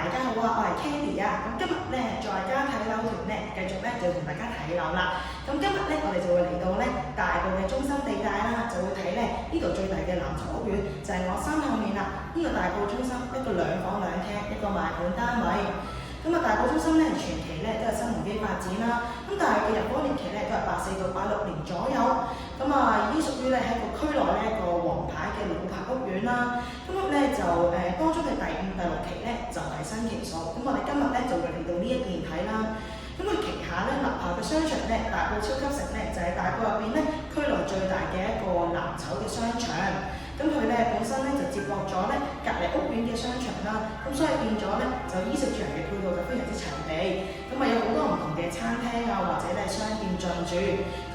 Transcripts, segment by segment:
大家好啊，我係 Candy 啊。咁今日咧在家睇樓團咧，繼續咧就同大家睇樓啦。咁今日咧我哋就會嚟到咧大埔嘅中心地帶啦，就會睇咧呢度最大嘅藍籌屋苑，就係我身後面啦。呢個大埔中心一個2房2廳一個賣盤單位。咁啊，大埔中心咧全期咧都係新鴻基發展啦，咁但係佢入伙年期咧都係84到86年左右，咁啊已經屬於咧喺個區內咧一個黃牌嘅老牌屋苑啦。咁咧就當中嘅第5、第6期咧就係新期數，咁我哋今日咧就會嚟到呢一邊睇啦。咁佢旗下咧立下嘅商場咧，大埔超級城咧就係大埔入邊咧區內最大嘅一個藍籌嘅商場。咁佢咧本身咧就接獲咗咧隔離屋苑嘅商場啦，咁所以變咗咧就衣食住行嘅配套就非常之齊備，咁啊有好多唔同嘅餐廳啊或者咧商店進駐，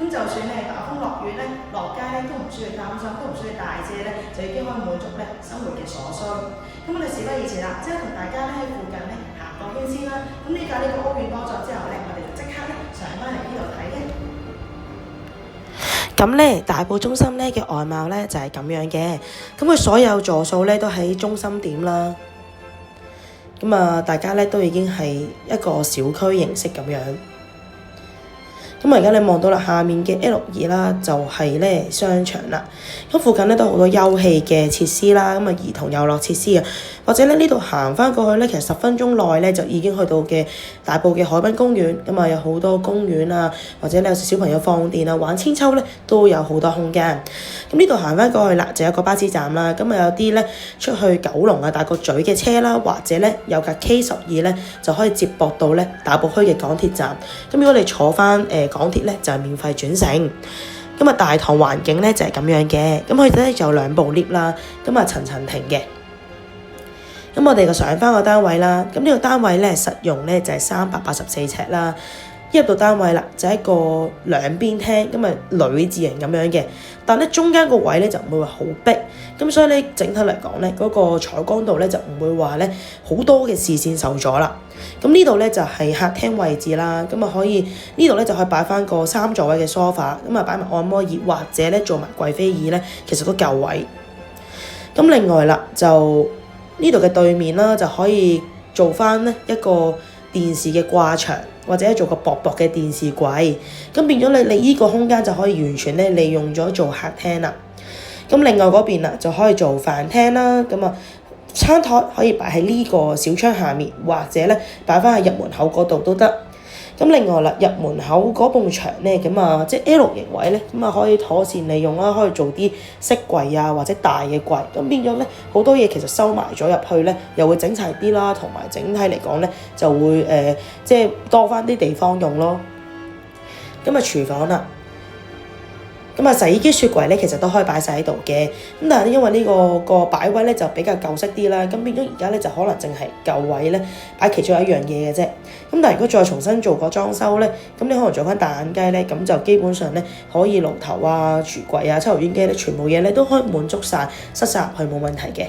咁就算咧打風落雨咧落街咧都唔需要擔心，都唔需要大遮咧，就已經可以滿足咧生活嘅所需。咁我哋事不宜遲啦，即係同大家咧喺附近咧行個圈先啦。咁呢個屋苑多咗之後咧，我哋就即刻咧上翻嚟呢度睇嘅。咁咧，大埔中心咧嘅外貌咧就係咁樣嘅。咁佢所有座數咧都喺中心點啦。咁啊，大家咧都已經係一個小區形式咁樣。咁而家你望到啦，下面嘅 L2啦，就係咧商場啦。咁附近咧都好多休憩嘅設施啦，咁啊兒童遊樂設施啊，或者咧呢度行翻過去咧，其實10分鐘內咧就已經去到嘅大埔嘅海濱公園。咁啊有好多公園啊，或者你有時小朋友放電啊、玩韆鞦咧，都有好多空間。咁呢度行翻過去啦，就有一個巴士站啦。咁啊有啲咧出去九龍啊大角咀嘅車啦，或者咧有架 K12咧就可以接駁到咧大埔區嘅港鐵站。咁如果你坐翻港鐵咧就係免費轉乘。咁啊大堂環境咧就係咁樣嘅，咁佢咧就有2部 lift 啦，咁啊層層停嘅。咁我哋就上翻個單位啦，咁呢個單位咧實用咧就係384尺啦。一入到單位啦，就係一個兩邊廳，咁啊女字形咁樣嘅，但咧中間個位咧就唔會話好逼，咁所以咧整體嚟講咧嗰個採光度咧就唔會話咧好多嘅視線受阻啦。咁呢度咧就係客廳位置啦，咁啊可以呢度咧就可以擺翻個3座位嘅 sofa， 咁啊擺埋按摩椅或者咧做埋貴妃椅咧，其實都夠位。咁另外啦，就呢度嘅對面啦，就可以做翻咧一個電視嘅掛牆，或者做個薄薄嘅電視櫃，咁變咗你依個空間就可以完全咧利用咗做客廳啦。咁另外嗰邊啦就可以做飯廳啦，咁啊餐台可以擺喺呢個小窗下面，或者咧擺翻喺入門口嗰度都得。咁另外啦，入門口嗰埲牆咧，咁啊即係 L 型位咧，咁啊可以妥善利用啦，可以做啲飾櫃啊或者大嘅櫃，咁變咗咧好多嘢其實收埋咗入去咧，又會整齊啲啦，同埋整體嚟講咧就會即係多翻啲地方用咯。咁啊廚房啦。咁啊洗衣機雪櫃咧其實都可以擺晒喺度嘅，咁但係因為呢個擺位咧就比較舊式啲啦，咁變咗而家咧就可能淨係舊位咧擺其中一樣嘢嘅啫。咁但係如果再重新做個裝修咧，咁你可能做翻大眼雞咧，咁就基本上咧可以爐頭啊、櫥櫃啊、抽油煙機咧，全部嘢咧都可以滿足晒，塞晒入去冇問題嘅。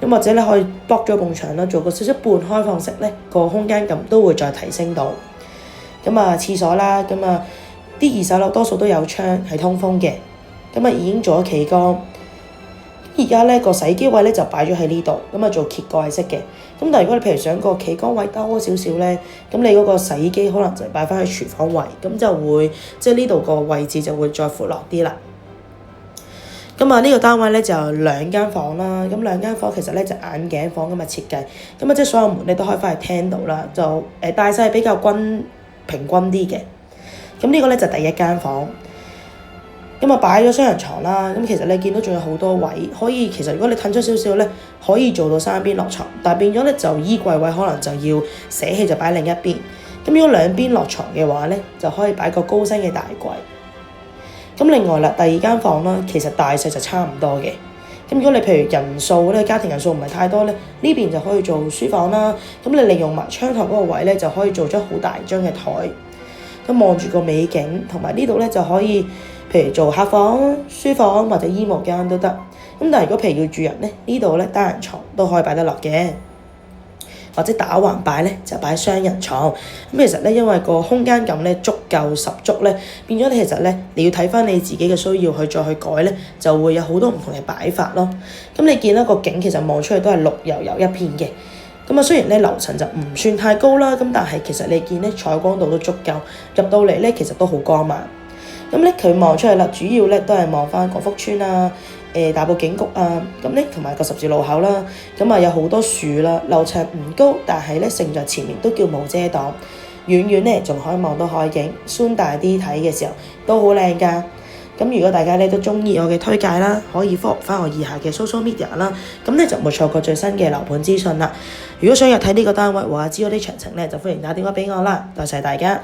咁或者你可以剝咗埲牆啦，做個少少半開放式咧，個空間感都會再提升到。咁啊廁所啦，咁啊啲2手樓多數都有窗係通風嘅，咁啊已經做咗企缸。而家咧個洗衣機位咧就擺咗喺呢度，咁啊做揭蓋式嘅。咁但係如果你譬如想個企缸位多少少咧，咁你嗰個洗衣機可能就擺翻喺廚房位，咁就會即係呢度個位置就會再闊落啲啦。咁啊呢個單位咧就有2間房啦，咁2間房其實咧就眼鏡房咁嘅設計，咁啊即係所有門咧都可以翻去廳度啦，就大細比較平均啲嘅。咁呢個咧就第1間房，咁啊擺咗雙人床啦。咁其實你見到仲有好多位可以，其實如果你褪出少少咧，可以做到3邊落床，但係變咗咧就衣櫃位可能就要捨棄，就擺另一邊。咁如果2邊落床嘅話咧，就可以擺個高身嘅大櫃。咁另外啦，第2間房啦，其實大細就差唔多嘅。咁如果你譬如人數咧，家庭人數唔係太多咧，呢邊就可以做書房啦。咁你利用埋窗台嗰個位咧，就可以做咗好大張嘅台，咁望住個美景，同埋呢度咧就可以譬如做客房、書房或者衣帽間都得。咁但係如果譬如要住人咧，呢度咧單人床都可以擺得落嘅。或者打橫擺咧就擺雙人床。咁其實咧因為個空間感咧足夠十足咧，變咗你其實咧你要睇翻你自己嘅需要去再去改咧，就會有好多唔同嘅擺法咯。咁你見到個景其實望出去都係綠油油一片嘅。咁啊，雖然咧樓層就唔算太高啦，咁但係其實你見咧採光度都足夠，入到嚟咧其實都好光猛。咁咧佢望出去啦，主要咧都係望翻廣福村啊、大埔警局啊，咁咧同埋個十字路口啦。咁啊有好多樹啦，樓層唔高，但係咧勝在前面都叫冇遮擋，遠遠咧仲可以望到海景，zoom大啲睇嘅時候都好靚㗎。咁如果大家咧都中意我嘅推介啦，可以 follow 翻我以下嘅 social media 啦，咁咧就唔會錯過最新嘅樓盤資訊啦。如果想入睇呢個單位或者知道啲詳情咧，就歡迎打電話俾我啦。多謝大家。